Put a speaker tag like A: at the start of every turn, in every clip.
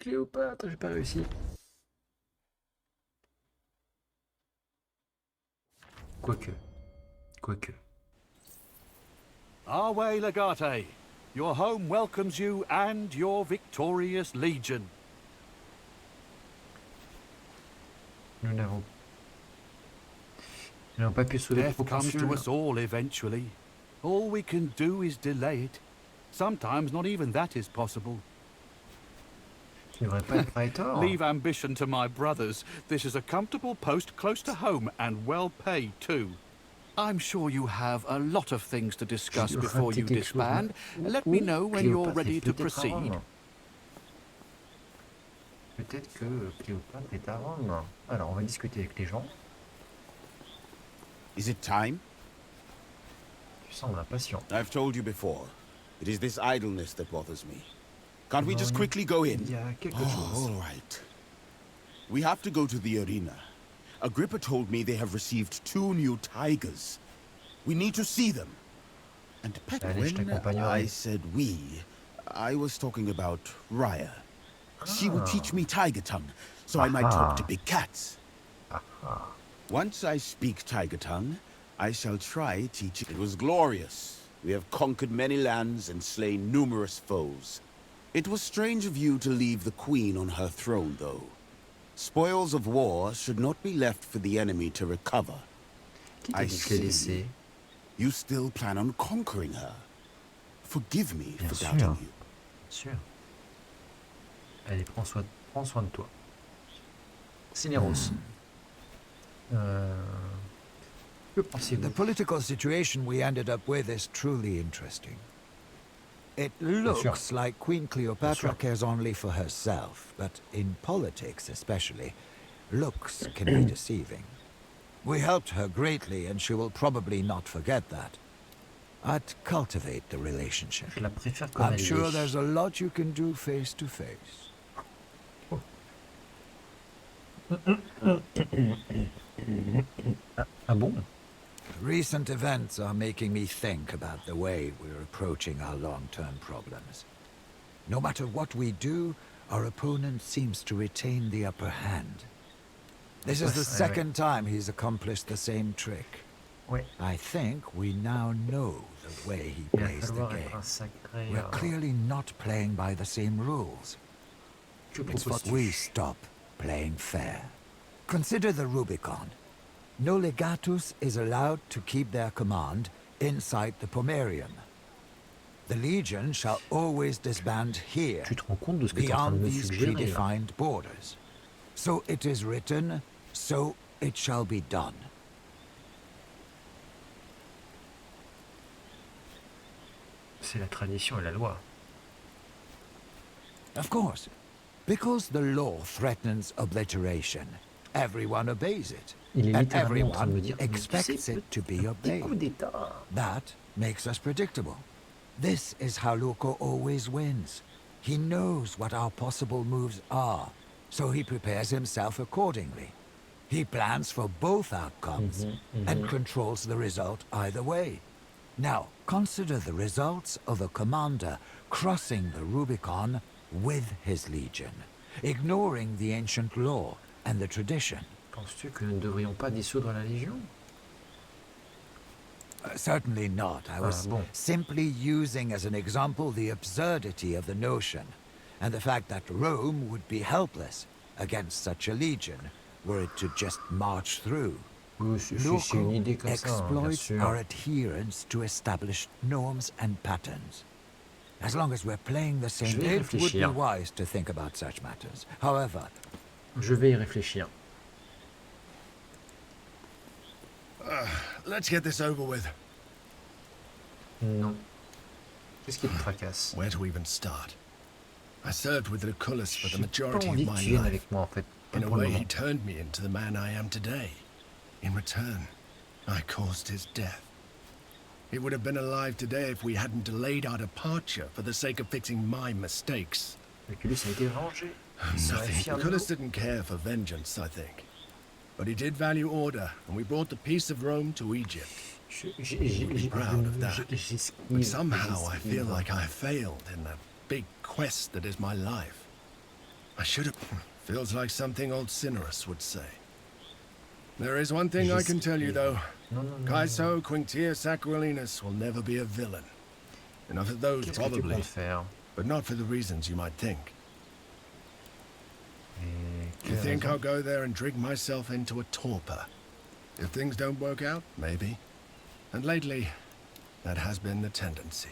A: Cléopâtre, j'ai pas réussi. Quoique.
B: Away, Legate. Your home welcomes you and your victorious legion.
A: Nous n'avons pas pu sauver le
B: Death comes to
A: proconsul.
B: us all eventually. All we can do is delay it. Sometimes not even that is possible.
A: Tu devrais pas être praetor.
B: Leave ambition to my brothers. This is a comfortable post close to home and well paid too. I'm sure you have a lot of things to discuss before you disband. Let me know when you're ready to proceed.
A: Peut-être que Cléopâtre est à Rome. Alors, on va discuter avec les gens.
C: Is it time?
A: Tu sembles impatient.
C: I've told you before. It is this idleness that bothers me. Can't we just quickly go in?
A: Il y a quelque
C: Oh,
A: chose.
C: all right. We have to go to the arena. Agrippa told me they have received 2 new tigers. We need to see them. And
A: Allez, je
C: when
A: t'accompagnerai.
C: I said we, I was talking about Raya. She will teach me tiger tongue, so I might talk to big cats. Once I speak tiger tongue, I shall try teaching. It was glorious. We have conquered many lands and slain numerous foes. It was strange of you to leave the queen on her throne, though. Spoils of war should not be left for the enemy to recover.
A: Qui t'a
C: I
A: dit que je l'ai
C: see.
A: laissé?
C: You still plan on conquering her. Forgive me
A: Bien
C: for
A: sûr.
C: doubting you.
A: Sûr. Allez, prends soin de toi. Cineros. Que pensez-vous?
D: The political situation we ended up with is truly interesting. It looks like Queen Cleopatra cares only for herself, but in politics especially, looks can be deceiving. We helped her greatly, and she will probably not forget that. I'd cultivate the relationship.
A: Je la préfère comme
D: I'm
A: elle
D: sure
A: est.
D: there's a lot you can do face to face.
A: Ah bon?
D: Recent events are making me think about the way we're approaching our long-term problems. No matter what we do, our opponent seems to retain the upper hand. This is the second time he's accomplished the same trick.
A: Ouais.
D: I think we now know the way he
A: Il va
D: plays the
A: falloir être
D: game.
A: un sacré.
D: We're clearly not playing by the same rules.
A: Que
D: It's what
A: proposes-tu?
D: we stop playing fair. Consider the Rubicon. No legatus is allowed to keep their command inside the Pomerium. The Legion shall always disband here,
A: Tu te rends compte de ce que tu es en train de
D: beyond
A: me
D: these
A: suggérer là?
D: predefined borders. So it is written, so it shall be done.
A: C'est la tradition et la loi.
D: Of course, because the law threatens obliteration, everyone obeys it.
A: Il est
D: And
A: littéralement en train de me
D: everyone
A: dire, mais tu
D: expects
A: sais,
D: it to be
A: petit
D: obeyed.
A: coup d'état.
D: That makes us predictable. This is how Luco always wins. He knows what our possible moves are, so he prepares himself accordingly. He plans for both outcomes and controls the result either way. Now, consider the results of a commander crossing the Rubicon with his legion, ignoring the ancient law and the tradition.
A: Penses-tu que nous ne devrions pas dissoudre la Légion?
D: Certainly not. I was
A: bon.
D: simply using as an example the absurdity of the notion, and the fact that Rome would be helpless against such a legion were it to just march through.
A: Oui, c'est une idée comme ça, hein, bien
D: exploits
A: sûr.
D: our adherence to established norms and patterns. As long as we're playing the same,
A: Je vais y
D: it would be
A: réfléchir.
D: wise to think about such matters. However,
A: Je vais y réfléchir.
E: Let's get this over with.
A: Non. Qu'est-ce qui te tracasse?
E: Where to even start? I served with Lucullus for the
A: J'ai pas
E: majority of
A: envie que
E: my
A: tu viennes
E: life.
A: avec moi en fait. Pas
E: In a
A: pour le
E: way, he
A: moment.
E: turned me into the man I am today. In return, I caused his death. He would have been alive today if we hadn't delayed our departure for the sake of fixing my mistakes.
A: Lucullus a été vengé. Il serait
E: Nothing.
A: fier de
E: Lucullus
A: nous.
E: didn't care for vengeance, I think. But he did value order, and we brought the peace of Rome to Egypt. Proud of that. But somehow I feel like I failed in the big quest that is my life. I should have... Feels like something old Cinerus would say. There is one thing I can tell you, though.
A: Non, non, non.
E: Caeso Quintius Aquilinus will never be a villain. Enough of those,
A: Qu'est-ce que tu
E: probably,
A: comptes faire?
E: but not for the reasons you might think.
A: Et
E: You
A: quelle
E: think
A: raison?
E: I'll go there and drink myself into a torpor? If things don't work out, maybe. And lately, that has been the tendency.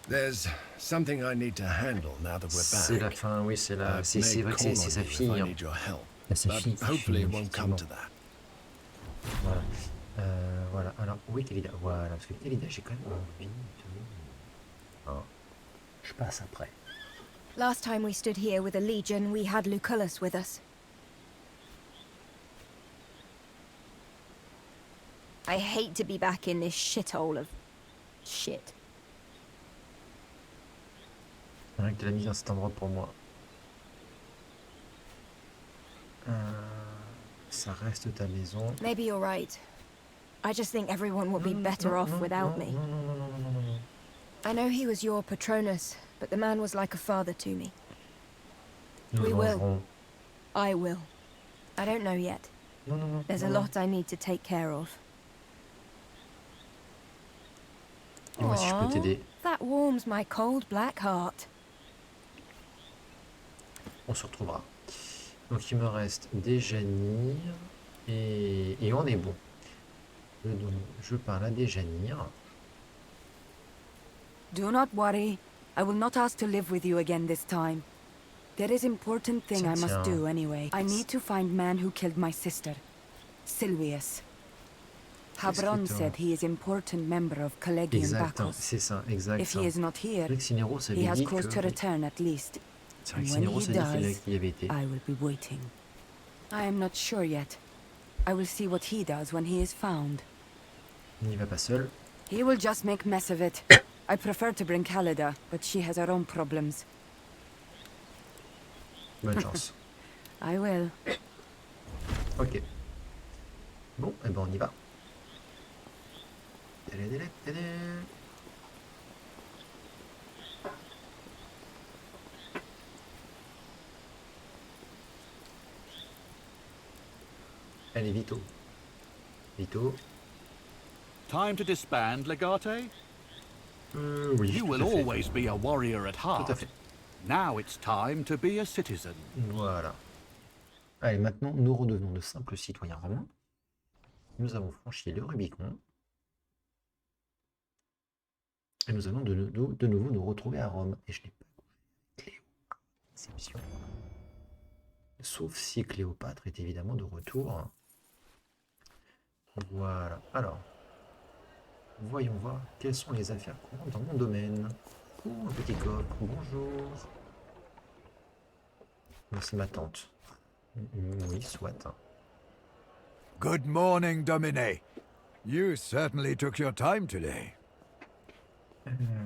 E: There's something I need to handle now that
A: C'est
E: we're
A: la
E: back.
A: fin, oui, c'est la...
E: I've
A: C'est
E: made
A: vrai que
E: call
A: c'est
E: on
A: sa
E: you if
A: fille.
E: I
A: Hein.
E: need your help.
A: Ah, sa
E: But
A: fille,
E: hopefully it won't come
A: effectivement.
E: to that.
A: Voilà. Voilà. Alors, où est Kelida? Voilà, parce que Kelida, j'ai quand même envie de... Hein. Je passe après.
F: Last time we stood here with a legion, we had Lucullus with us. I hate to be back in this shithole of... shit.
A: Rien que tu l'as mis dans cet endroit pour moi. Ça reste ta maison.
F: Maybe you're right. I just think everyone will be better off without me.
A: Non, non, non, non, non, non, non.
F: I know he was your Patronus, but the man was like a father to me.
A: Nous
F: We will.
A: vengerons.
F: I will. I don't know yet.
A: Non, non, non.
F: There's a
A: non, non.
F: lot I need to take care of.
A: Dis-moi si je peux
F: Aw,
A: t'aider.
F: that warms my cold black heart.
A: On se retrouvera. Donc il me reste des Janir et on est bon. Je parle à des Janir.
G: Do not worry. I will not ask to live with you again this time. There is important thing I must do anyway. I need to find man who killed my sister, Silvius. Habron said he is important member of Collegium
A: Exact,
G: Bacchus.
A: c'est ça, exact.
G: If he is not here,
A: C'est vrai que Cineros
G: he
A: avait
G: has
A: dit
G: cause to
A: que...
G: return at least.
A: C'est vrai que
G: And when
A: Cineros
G: he
A: a dit
G: does,
A: qu'il y avait été.
G: I will be waiting. I am not sure yet. I will see what he does when he is found.
A: Il n'y va pas seul.
G: He will just make mess of it. I prefer to bring Callida, but she has her own problems.
A: Bonne chance.
G: I will.
A: Ok. Bon, et ben on y va. Télé, télé, télé. Allez, Vito. Vito.
B: Time to disband, Legate?
A: Oui,
B: You
A: tout
B: will
A: à fait.
B: always be a warrior at
A: Tout à
B: heart.
A: fait.
B: Now it's time to be a citizen.
A: Voilà. Allez, maintenant, nous redevenons de simples citoyens romains. Nous avons franchi le Rubicon. Et nous allons de nouveau nous retrouver à Rome. Et je n'ai pas Cléo. Exception. Sauf si Cléopâtre est évidemment de retour. Voilà. Alors, voyons voir quelles sont les affaires courantes dans mon domaine. Oh, un petit coq. Bonjour. Non, c'est ma tante. Oui, soit.
D: Good morning, Domine. You certainly took your time today.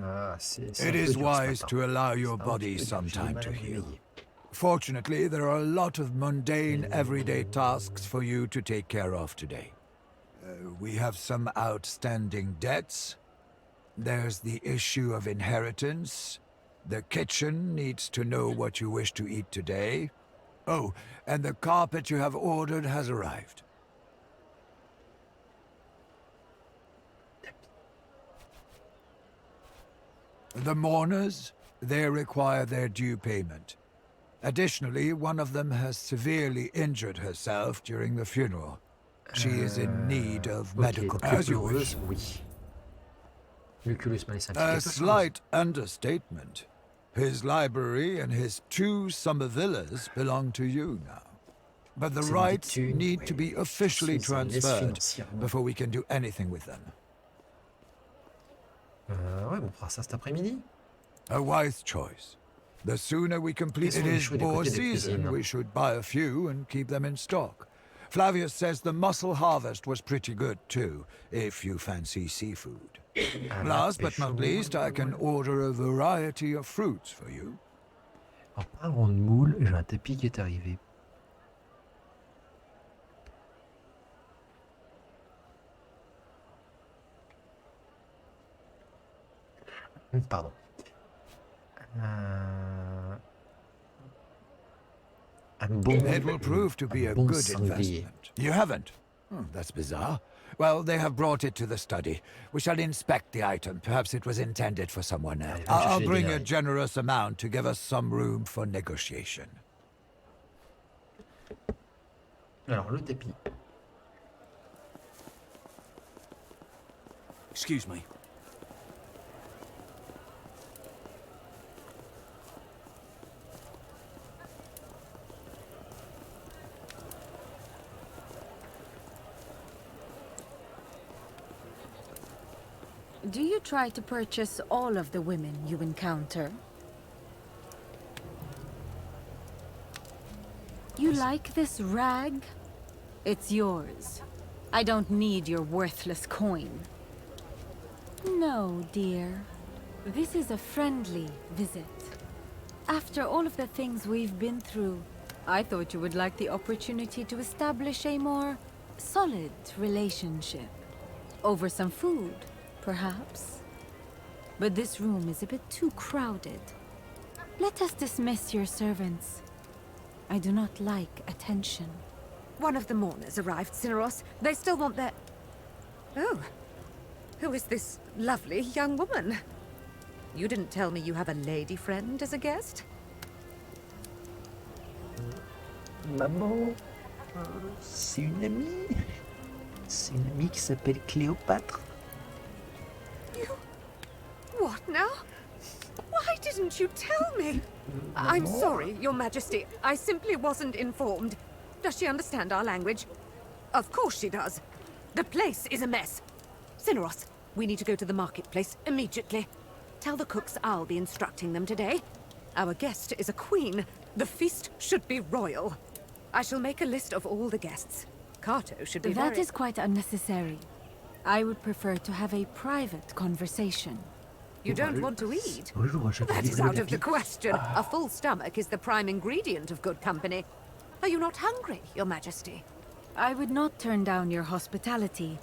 A: Ah, c'est
D: It
A: un peu
D: is
A: dur ce
D: wise
A: matin.
D: to allow
A: C'est
D: your
A: un petit
D: body
A: peu dur,
D: some
A: j'ai du
D: time
A: mal
D: to
A: à me
D: heal.
A: réveiller.
D: Fortunately, there are a lot of mundane, everyday tasks for you to take care of today. We have some outstanding debts. There's the issue of inheritance. The kitchen needs to know what you wish to eat today. Oh, and the carpet you have ordered has arrived. The mourners, they require their due payment. Additionally, one of them has severely injured herself during the funeral. She is in need of
A: Ok,
D: medical...
A: donc
D: As you wish.
A: Lucullus, oui. Lucullus m'a laissé un petit
D: A
A: quelque chose.
D: slight understatement. His library and his 2 summer villas belong to you now. But the
A: C'est une
D: rights
A: thune,
D: need to
A: ouais.
D: be officially
A: Ça laisse
D: transferred
A: financièrement.
D: before we can do anything with them.
A: Ouais, on fera ça cet après-midi.
D: A wise choice. The sooner we complete
A: Quels
D: it
A: sont les
D: is
A: choix des
D: boar
A: côtés des
D: season,
A: cuisines?
D: we should buy a few and keep them in stock. Flavius says the mussel harvest was pretty good too, if you fancy seafood.
A: Ah,
D: Last
A: la
D: but not
A: pêche au
D: least, I
A: moule.
D: can order a variety of fruits for you.
A: En parlant de moule, j'ai un tapis qui est arrivé. Pardon. Un bon,
D: It will prove to be a
A: bon
D: good
A: sanglier.
D: investment. You haven't? That's bizarre. Well, they have brought it to the study. We shall inspect the item. Perhaps it was intended for someone else.
A: va me chercher
D: I'll
A: les
D: bring a
A: détails.
D: generous amount to give us some room for negotiation.
A: Alors, le tapis.
H: Excuse me.
G: Do you try to purchase all of the women you encounter? You like this rag? It's yours. I don't need your worthless coin. No, dear. This is a friendly visit. After all of the things we've been through, I thought you would like the opportunity to establish a more solid relationship. Over some food, perhaps. But this room is a bit too crowded. Let us dismiss your servants. I do not like attention.
I: One of the mourners arrived, Cineros. They still want their... Oh. Who is this lovely young woman? You didn't tell me you have a lady friend as a guest?
A: Maman, c'est une amie. C'est une amie qui s'appelle Cléopâtre.
I: You... What now? Why didn't you tell me? I'm sorry, Your Majesty. I simply wasn't informed. Does she understand our language? Of course she does. The place is a mess. Cineros, we need to go to the marketplace immediately. Tell the cooks I'll be instructing them today. Our guest is a queen. The feast should be royal. I shall make a list of all the guests. Kato should be
G: That is quite unnecessary. I would prefer to have a private conversation.
I: You don't want to eat?
A: Bonjour, je
I: That is out of the question. A full stomach is the prime ingredient of good company. Are you not hungry, Your Majesty?
G: I would not turn down your hospitality,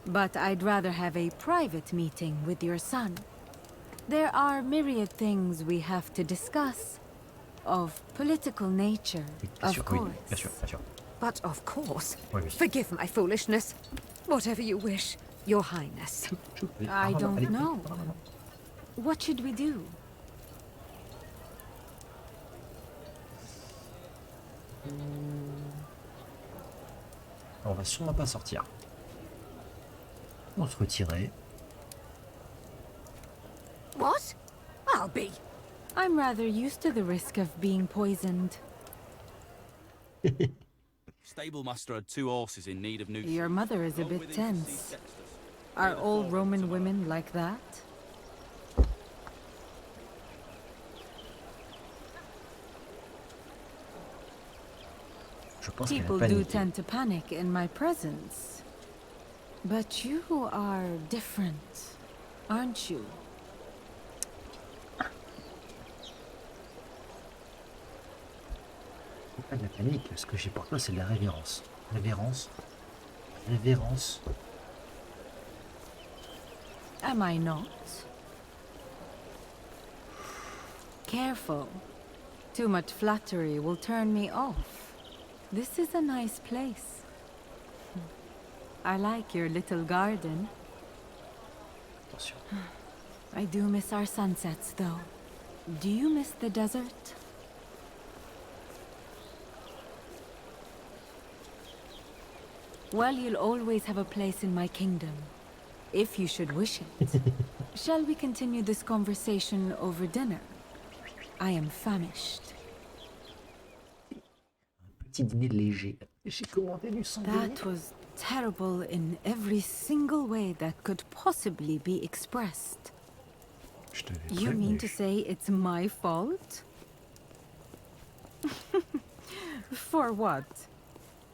G: but I'd rather have a private meeting with your son. There are myriad things we have to discuss. Of political nature, of course.
A: Bien sûr, bien sûr.
I: But of course.
A: Oui, oui.
I: Forgive my foolishness. Whatever you wish, Your Highness.
G: I don't know. What should we do?
A: On va sûrement pas sortir. On se retirer.
I: What? I'll be.
G: I'm rather used to the risk of being poisoned.
H: Stable master had 2 horses in need of new.
G: Your mother is a bit tense. Are all Roman women like that?
A: Je pense qu'elle a
G: People do
A: paniqué.
G: tend to panic in my presence. But you are different, aren't you?
A: C'est pas de la panique, ce que j'ai pour toi c'est de la révérence. Révérence. Révérence.
G: Am I not? Careful. Too much flattery will turn me off. This is a nice place. I like your little garden.
A: Attention.
G: I do miss our sunsets, though. Do you miss the desert? Well, you'll always have a place in my kingdom, if you should wish it. Shall we continue this conversation over dinner? I am famished.
A: Petit dîner léger. J'ai commandé du sanglier.
G: That was terrible in every single way that could possibly be expressed.
A: Je t'avais
G: You mean
A: prévenu.
G: to say it's my fault? For what?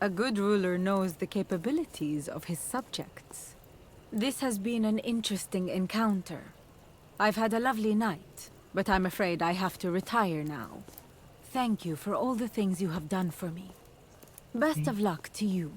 G: A good ruler knows the capabilities of his subjects. This has been an interesting encounter. I've had a lovely night, but I'm afraid I have to retire now. Thank you for all the things you have done for me. Best of luck to you.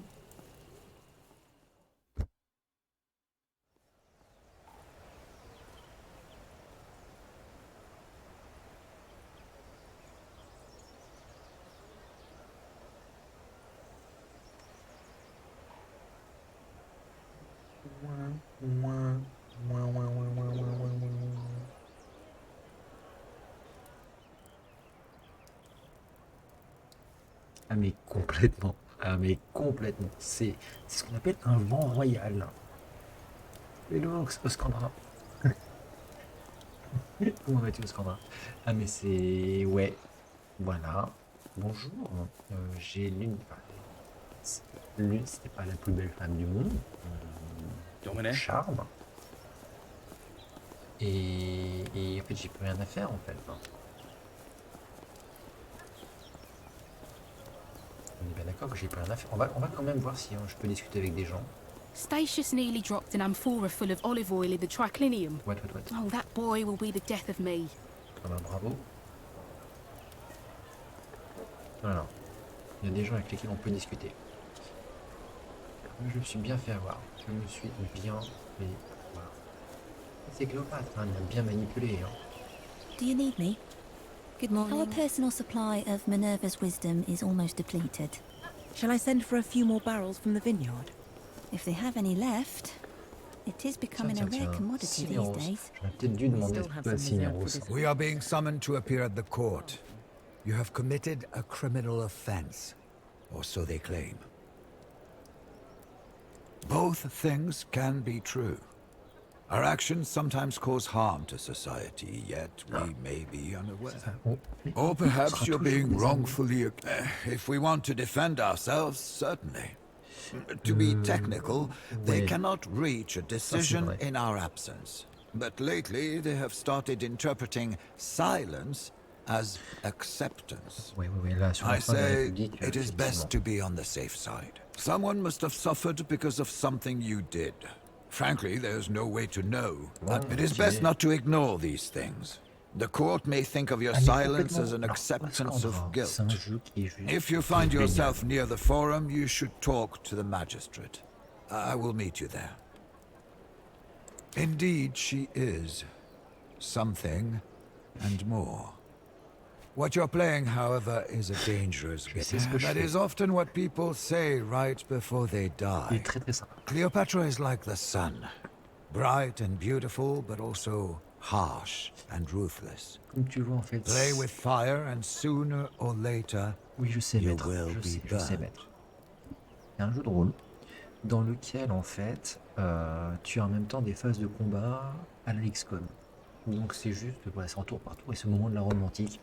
A: Ah mais complètement. Ah mais complètement. C'est ce qu'on appelle un vent royal. Hello Oskandra. Comment vas-tu Oskandra? Ah mais c'est... Ouais. Voilà. Bonjour. J'ai l'une... L'une, c'était pas la plus belle femme du monde. Charme. Et en fait j'ai plus rien à faire en fait. On est bien d'accord que j'ai plus rien à faire. On va quand même voir si je peux discuter avec des gens.
J: Statius nearly dropped an amphora full of olive oil in the triclinium.
A: Ouais.
J: Oh, that boy will be the death of me.
A: Ah bah, bravo. Voilà. Il y a des gens avec lesquels on peut discuter. Je me suis bien fait avoir. Je me suis bien fait avoir. C'est Cléopâtre, hein, elle m'a bien manipulé. Hein.
K: Do you need me?
G: Good morning.
K: Our personal supply of Minerva's wisdom is almost depleted.
L: Shall I send for a few more barrels from the vineyard?
K: If they have any left, it is becoming a rare commodity these days.
A: J'aurais peut-être dû demander à Cineros.
D: We are being summoned to appear at the court. You have committed a criminal offense, or so they claim. Both things can be true. Our actions sometimes cause harm to society, yet we may be unaware. Or perhaps you're being wrongfully... if we want to defend ourselves, certainly. To be technical, they cannot reach a decision in our absence. But lately, they have started interpreting silence as acceptance. I say it is best to be on the safe side. Someone must have suffered because of something you did. Frankly, there's no way to know. But it is best not to ignore these things. The court may think of your silence as an acceptance of guilt. If you find yourself near the forum, you should talk to the magistrate. I will meet you there. Indeed, she is something and more. What you're playing, however, is a dangerous game. That is often what people say right before they die. Cleopatra is like the sun. Bright and beautiful, but also harsh and ruthless.
A: Comme tu vois, en fait,
D: play with fire and sooner or later,
A: oui, je sais, maître. Je sais, maître. Il y a un jeu de rôle dans lequel, en fait, tu as en même temps des phases de combat à la XCOM. Donc c'est juste, voilà, c'est en tour par tour et ce moment de la romantique.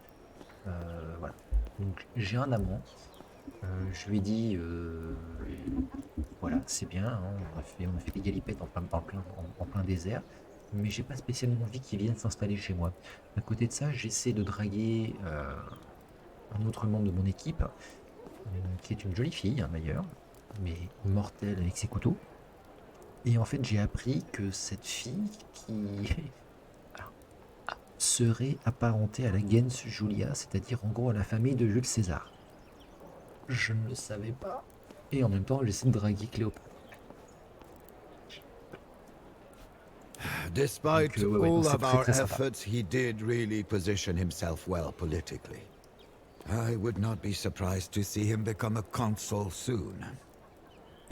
A: Voilà. Donc j'ai un amant. Je lui ai dit, voilà, c'est bien, hein, on a fait des galipettes en plein désert, mais j'ai pas spécialement envie qu'ils viennent s'installer chez moi. À côté de ça, j'essaie de draguer un autre membre de mon équipe, qui est une jolie fille, hein, d'ailleurs, mais mortelle avec ses couteaux. Et en fait, j'ai appris que cette fille qui serait apparentée à la gens Julia, c'est-à-dire en gros à la famille de Jules César. Je ne le savais pas. Et en même temps, j'essaie de draguer Cléopâtre.
D: Despite all of our efforts, he did really position himself well politically. I would not be surprised to see him become a consul soon.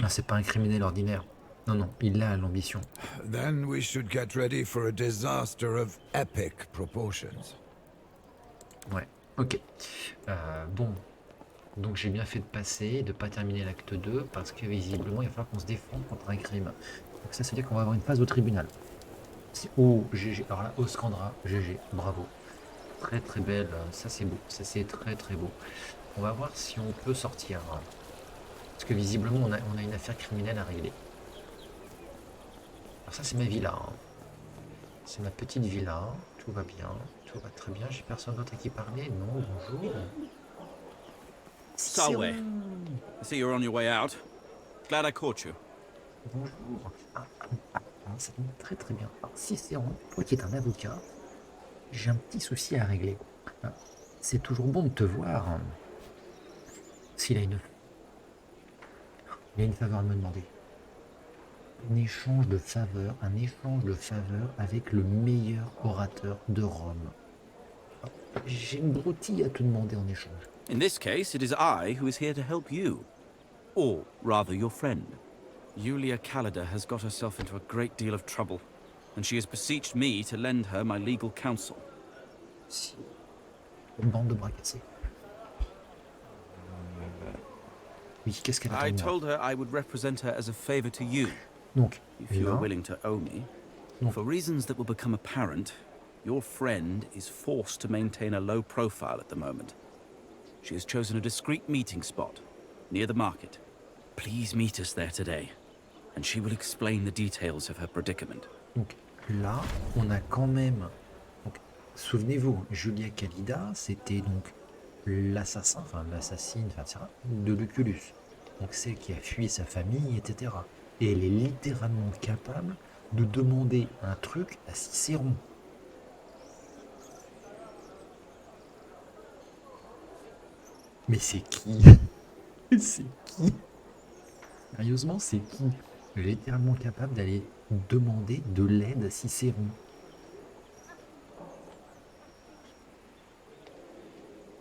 A: Ah, c'est pas un criminel ordinaire. Non, non, il a l'ambition.
D: Then we should get ready for a disaster of epic proportions.
A: Ouais, ok. Bon, donc j'ai bien fait de passer et de pas terminer l'acte 2 parce que visiblement il va falloir qu'on se défende contre un crime. Donc ça veut dire qu'on va avoir une phase au tribunal. Oh, GG. Alors là, Oskandra, GG, bravo. Très très belle, ça c'est beau, ça c'est très très beau. On va voir si on peut sortir. Parce que visiblement on a une affaire criminelle à régler. Alors ça c'est ma villa. Hein. C'est ma petite villa, tout va bien, tout va très bien. J'ai personne d'autre à qui parler. Non, bonjour.
H: Salwe, I see you're on your way out. Glad I caught you.
A: Bonjour. Ça tombe très très bien. Alors, Cicéron, toi qui es un avocat, j'ai un petit souci à régler. C'est toujours bon de te voir. S'il a une faveur à me demander. Un échange de faveurs avec le meilleur orateur de Rome. J'ai une broutille à te demander en échange.
H: In this case, it is I who is here to help you. Or, rather, your friend. Julia Callida has got herself into a great deal of trouble, and she has beseeched me to lend her my legal counsel.
A: Si. Une bande de bras cassés. Oui, qu'est-ce qu'elle attend
H: I
A: de moi?
H: told her I would represent her as a favor to you,
A: Donc,
H: if you are
A: là,
H: willing to owe me.
A: Donc.
H: For reasons that will become apparent, your friend is forced to maintain a low profile at the moment. She has chosen a discreet meeting spot, near the market. Please meet us there today, and she will explain the details of her predicament.
A: donc là, on a quand même... Donc, souvenez-vous, Julia Calida, c'était donc l'assassin, enfin l'assassine, enfin, etc., de Lucullus. Donc celle qui a fui sa famille, etc. Et elle est littéralement capable de demander un truc à Cicéron. Mais c'est qui? C'est qui? Sérieusement, c'est qui? Elle est littéralement capable d'aller demander de l'aide à Cicéron.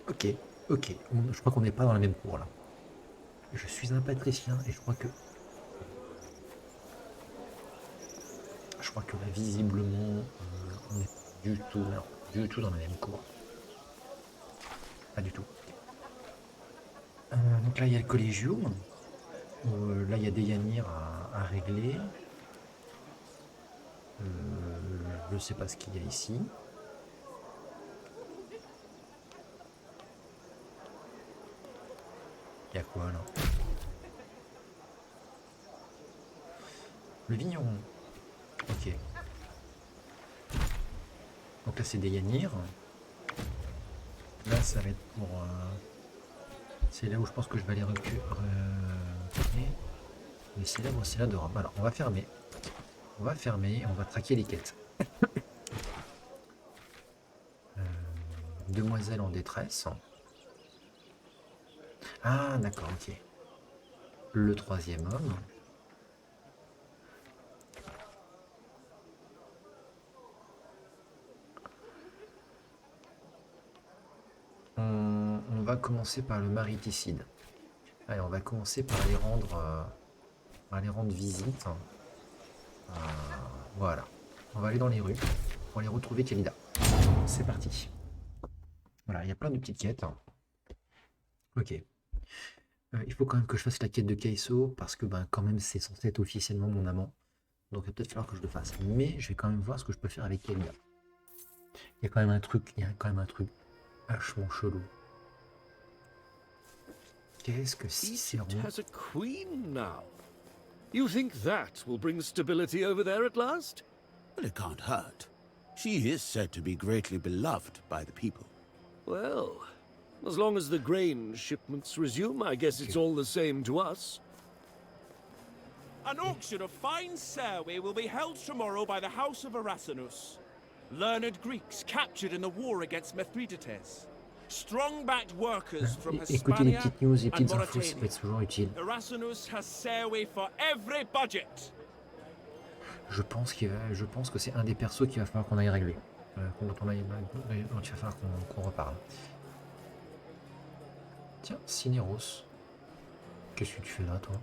A: Ok, ok. Je crois qu'on n'est pas dans la même cour là. Je suis un patricien et je crois que là, visiblement, on n'est pas du tout dans la même cour. Pas du tout. Donc là, il y a le collégium. Là, il y a des Yanir à régler. Je ne sais pas ce qu'il y a ici. Il y a quoi là? Le vigneron. Ok. Donc là, c'est des Yanir. Là, ça va être pour... c'est là où je pense que je vais aller reculer. Mais c'est là de Rome. Alors, on va fermer. On va traquer les quêtes. Demoiselle en détresse. Ah, d'accord, ok. Le troisième homme. On va commencer par le mariticide. Allez, on va commencer par aller rendre visite. Voilà. On va aller dans les rues pour aller retrouver Kelida. C'est parti. Voilà, il y a plein de petites quêtes. Ok. Il faut quand même que je fasse la quête de Kaiso parce que quand même c'est censé être officiellement mon amant. Donc il va peut-être falloir que je le fasse. Mais je vais quand même voir ce que je peux faire avec Kelida. Il y a quand même un truc vachement chelou. Qu'est-ce que Cicéron...
M: Egypt has a queen now. You think that will bring stability over there at last?
C: Well, it can't hurt. She is said to be greatly beloved by the people.
M: Well, as long as the grain shipments resume, I guess it's all the same to us.
N: An auction of fine Serwe will be held tomorrow by the House of Erasinus. Learned Greeks captured in the war against Mithridates. Strong-backed workers from
A: Écoutez les
N: Hispania
A: petites news, les
N: and
A: petites infos, ça
N: Mauritania.
A: peut être toujours utile.
N: Erasinus has Serwe for every budget.
A: Je pense que c'est un des persos qu'il va falloir qu'on aille régler. Il va falloir qu'on reparle. Tiens, Cinéros. Qu'est-ce que tu fais là, toi?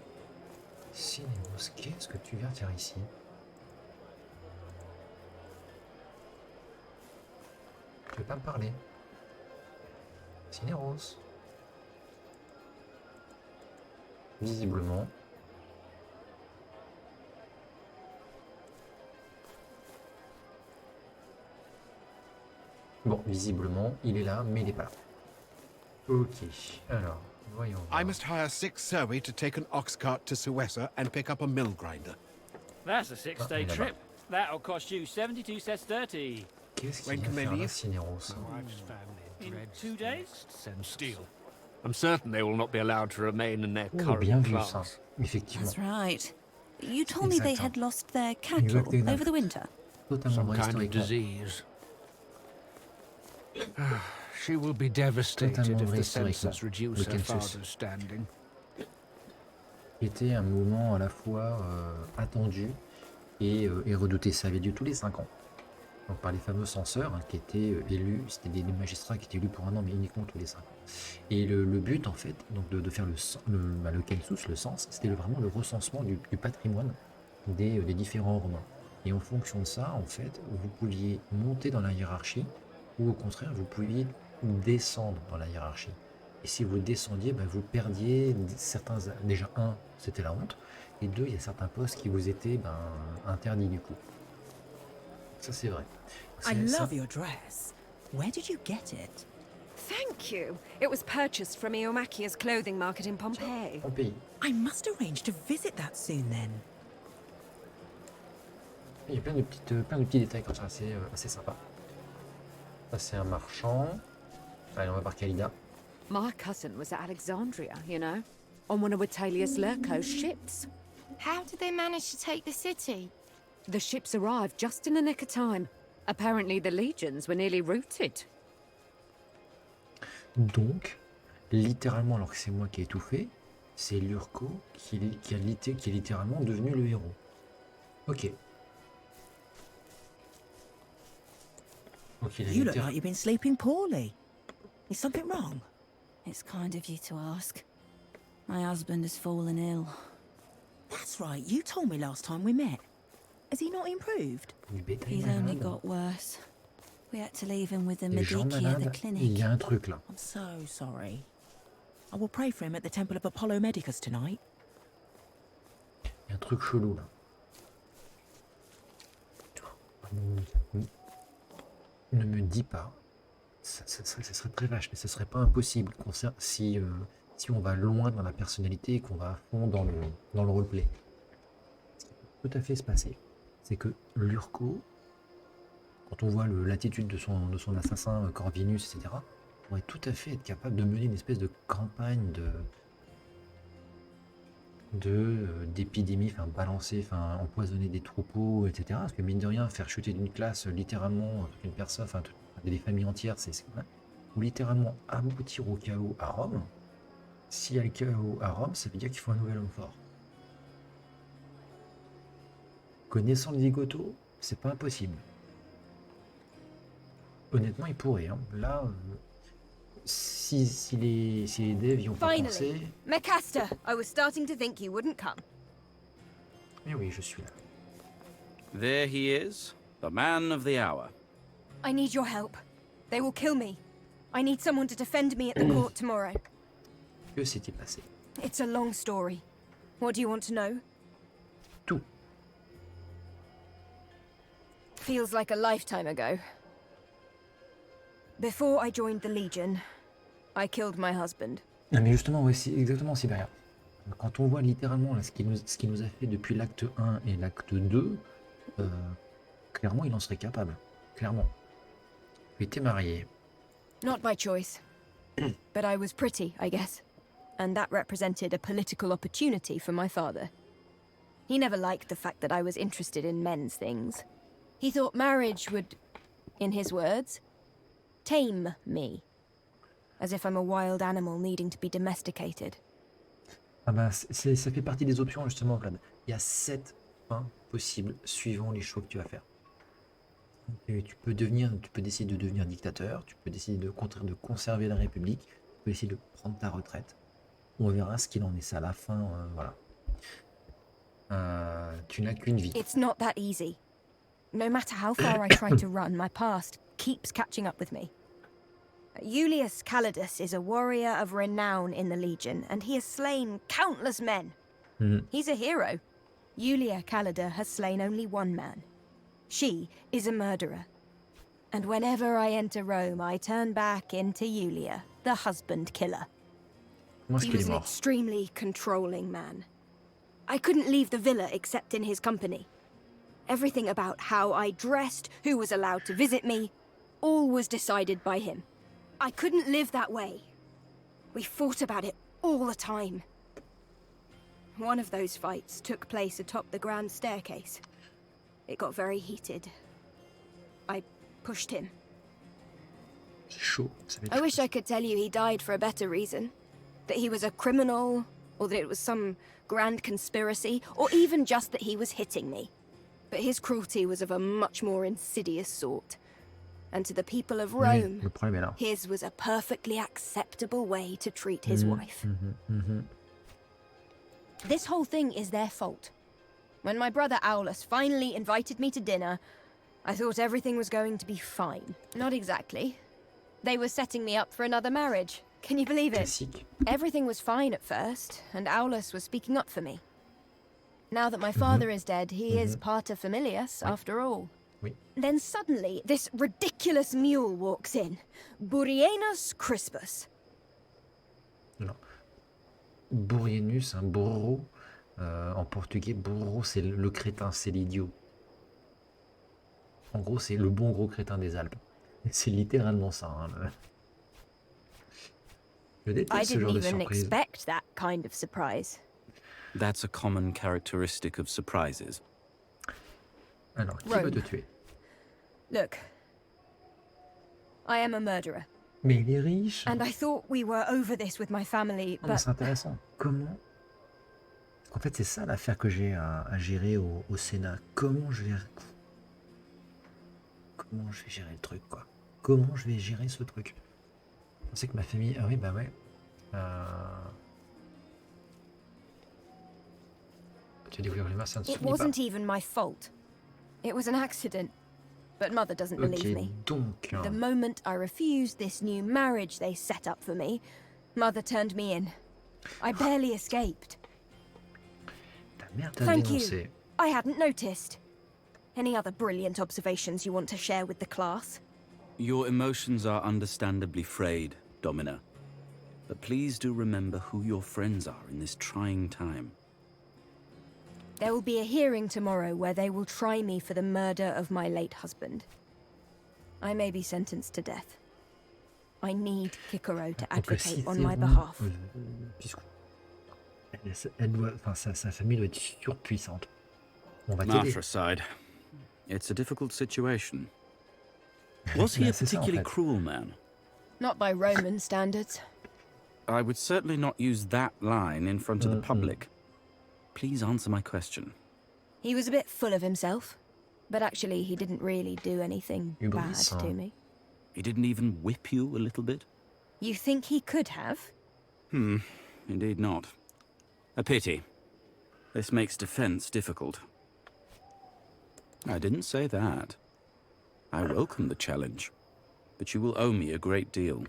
A: Cinéros, qu'est-ce que tu viens faire ici? Tu veux pas me parler? Cinéros. Visiblement. Bon, visiblement, il est là, mais il n'est pas là. Ok, alors, voyons voir.
O: I must hire 6 Serwe to take an ox cart to Suessa and pick up a mill grinder.
P: That's a 6-day trip. That'll cost you 72 sestertii.
A: Qu'est-ce qu'il vient faire là, Cinéros?
P: In 2 days?
E: Steel. I'm certain they will not be allowed to remain in their current
A: bien vu ça,
E: class.
A: effectivement.
K: That's right. You told me they
A: Exact.
K: had lost their cattle
A: Exact.
K: over the winter.
A: Totalement
E: Some kind of
A: historiquement.
E: disease. She will be devastated
A: Totalement
E: if the
A: historiquement.
E: census reduce
A: Le
E: her
A: census.
E: father's standing.
A: Était un moment à la fois attendu et redouté. Ça avait lieu tous les 5 ans. Donc par les fameux censeurs qui étaient élus, c'était des magistrats qui étaient élus pour un an, mais uniquement tous les 5 ans. Et le but en fait, donc de faire le census, le sens, c'était vraiment le recensement du patrimoine des différents Romains. Et en fonction de ça, en fait, vous pouviez monter dans la hiérarchie, ou au contraire, vous pouviez descendre dans la hiérarchie. Et si vous descendiez, bah, vous perdiez certains... Déjà, un, c'était la honte. Et deux, il y a certains postes qui vous étaient interdits du coup. Ça, c'est vrai.
L: I love your dress. Where did you get it?
I: Thank you. It was purchased from Iomachia's clothing market in Pompeii.
A: Pompeii.
L: I must arrange to visit that soon then.
A: Il y a plein de petits détails comme ça, assez sympa. Ça, c'est un marchand. Allez, on va voir Kalida.
I: My cousin was at Alexandria, you know, on one of Vitalius Lurco's ships.
Q: How did they manage to take the city?
I: The ships arrived just in the nick of time. Apparently the legions were nearly routed.
A: Donc, littéralement, alors que c'est moi qui ai tout fait, c'est Lurco qui est littéralement devenu le héros. Ok. Ok,
L: You look like you've been sleeping poorly. Is something wrong?
K: It's kind of you to ask. My husband has fallen ill.
L: That's right, you told me last time we met. Has he not improved?
K: He's only got worse. We had to leave him with the
A: Les gens
K: Medici at the
A: malades,
K: clinic.
A: il y a un truc là.
L: I'm so sorry. I will pray for him at the temple of Apollo Medicus tonight.
A: Il y a un truc chelou là. Ne me dis pas. Ça serait très vache, mais ce serait pas impossible si on va loin dans la personnalité et qu'on va à fond dans le roleplay. Ce qui peut tout à fait se passer, c'est que Lurco, quand on voit l'attitude de son assassin Corvinus, etc., pourrait tout à fait être capable de mener une espèce de campagne d'épidémie, balancer, empoisonner des troupeaux, etc. Parce que mine de rien, faire chuter d'une classe littéralement toute une personne, des familles entières, ou littéralement aboutir au chaos à Rome. S'il y a le chaos à Rome, ça veut dire qu'il faut un nouvel homme fort. Connaissant le zigoto, c'est pas impossible. Honnêtement, il pourrait. Hein. Là, si les devs y ont pas pensé...
F: Finally, Mecasta, I was starting to think you wouldn't come.
A: Mais oui, je suis là.
H: There he is, the man of the hour.
F: I need your help. They will kill me. I need someone to defend me at the court tomorrow.
A: Que s'est-il passé?
F: It's a long story. What do you want to know?
A: Tout.
F: Feels like a lifetime ago. Before I joined the Legion, I killed my husband.
A: Non mais justement, ouais, c'est exactement Sibéria. Quand on voit littéralement là, ce qu'il nous a fait depuis l'acte 1 et l'acte 2, clairement il en serait capable. Clairement. Il était marié.
F: Not by choice. But I was pretty, I guess. And that represented a political opportunity for my father. He never liked the fact that I was interested in men's things. He thought marriage would, in his words, tame me. As if I'm a wild animal needing to be domesticated.
A: Ah bah, ça fait partie des options justement, Vlad. Il y a 7 fins possibles suivant les choix que tu vas faire. Et tu peux décider de devenir dictateur, tu peux décider de conserver la République, tu peux décider de prendre ta retraite. On verra ce qu'il en est, ça à la fin, voilà. Tu n'as qu'une vie.
F: It's not that easy. No matter how far I try to run, my past keeps catching up with me. Julius Calidus is a warrior of renown in the Legion, and he has slain countless men. He's a hero. Julia Calida has slain only one man. She is a murderer. And whenever I enter Rome, I turn back into Julia, the husband killer. He was an extremely controlling man. I couldn't leave the villa except in his company. Everything about how I dressed, who was allowed to visit me, all was decided by him. I couldn't live that way. We fought about it all the time. One of those fights took place atop the grand staircase. It got very heated. I pushed him. I wish I could tell you he died for a better reason. That he was a criminal, or that it was some grand conspiracy, or even just that he was hitting me. But his cruelty was of a much more insidious sort. And to the people of Rome, his was a perfectly acceptable way to treat his wife. This whole thing is their fault. When my brother Aulus finally invited me to dinner, I thought everything was going to be fine. Not exactly. They were setting me up for another marriage, Can you believe it?
A: Classique.
F: Everything was fine at first, and Aulus was speaking up for me. Now that my father is dead, he is pater familias after all.
A: Oui.
F: Then suddenly, this ridiculous mule walks in. Burienus Crispus.
A: Non. Bourrienus, un burro. En portugais, burro, c'est le crétin, c'est l'idiot. En gros, c'est le bon gros crétin des Alpes. C'est littéralement ça. Hein, Je déteste ce genre de surprise.
F: Expect that kind of surprise.
H: That's a common characteristic of surprises.
A: Alors, qui veut te tuer?
F: Look, I am a murderer.
A: Mais il est riche.
F: And I thought we were over this with my family, but...
A: C'est intéressant. Comment? En fait, c'est ça l'affaire que j'ai à gérer au Sénat. Comment je vais gérer le truc, quoi? Comment je vais gérer ce truc? Je sais que ma famille... Ah oui, bah ouais. Tu as découvert les masses, ça ne
F: It
A: s'oublie pas.
F: wasn't even my fault. It was an accident. But Mother doesn't believe me.
A: Donc...
F: The moment I refused this new marriage they set up for me, Mother turned me in. I barely escaped.
A: Ta mère t'a
F: Thank
A: dénoncé.
F: you. I hadn't noticed. Any other brilliant observations you want to share with the class?
H: Your emotions are understandably frayed, Domina. But please do remember who your friends are in this trying time.
F: There will be a hearing tomorrow where they will try me for the murder of my late husband. I may be sentenced to death. I need Kikoro to advocate on my behalf.
A: Sa famille doit être surpuissante. On va t'aider.
H: Matricide. It's a difficult situation. Was he a particularly cruel man?
F: Not by Roman standards.
H: I would certainly not use that line in front of the public. Please answer my question.
F: He was a bit full of himself, but actually he didn't really do anything bad to me.
H: He didn't even whip you a little bit?
F: You think he could have?
H: Indeed not. A pity. This makes defense difficult. I didn't say that. I welcome the challenge, but you will owe me a great deal.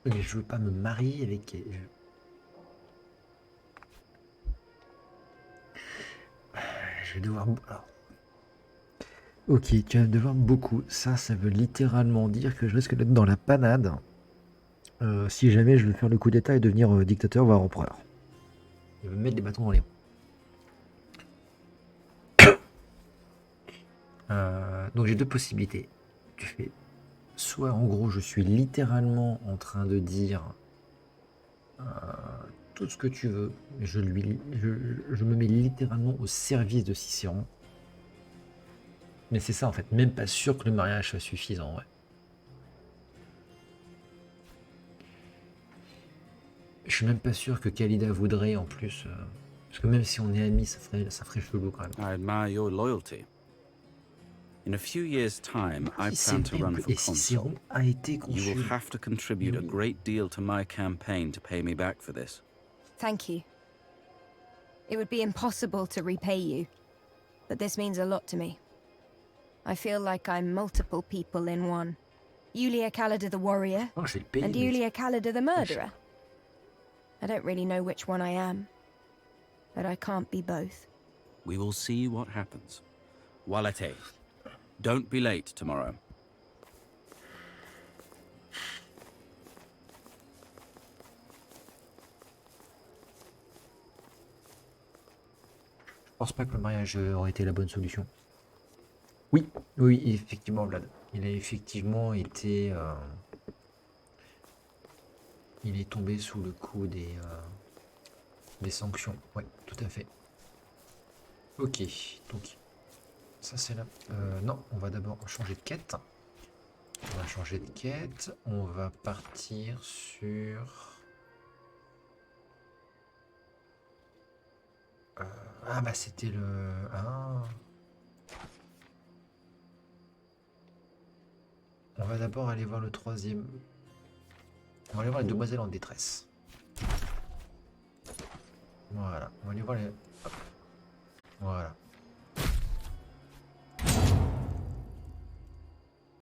A: Mais je veux pas me marier avec elle. Je vais devoir... Alors... Ok, tu vas devoir beaucoup. Ça veut littéralement dire que je risque d'être dans la panade. Si jamais je veux faire le coup d'état et devenir dictateur, voire empereur. Il va me mettre des bâtons dans les roues. Donc j'ai deux possibilités. Tu fais... Soit en gros je suis littéralement en train de dire tout ce que tu veux, je me mets littéralement au service de Cicéron. Mais c'est ça en fait, même pas sûr que le mariage soit suffisant. Ouais. Je suis même pas sûr que Khalida voudrait en plus, parce que même si on est amis, ça ferait chelou quand même.
H: I admire your loyalty. In a few years' time, I plan to run for consul. You will have to contribute a great deal to my campaign to pay me back for this.
F: Thank you. It would be impossible to repay you, but this means a lot to me. I feel like I'm multiple people in one. Yulia Khalida the warrior, and Yulia Khalida the murderer. I don't really know which one I am, but I can't be both.
H: We will see what happens. Walete. Don't be late tomorrow.
A: Je pense pas que le mariage aurait été la bonne solution. Oui, effectivement, Vlad. Il a effectivement été... il est tombé sous le coup des sanctions. Ouais, tout à fait. Ok, donc... Ça c'est là. Non, on va d'abord changer de quête. On va partir sur... Ah bah c'était le... Ah. On va d'abord aller voir le troisième. On va aller voir les demoiselles en détresse. Voilà, on va aller voir les... Hop. Voilà.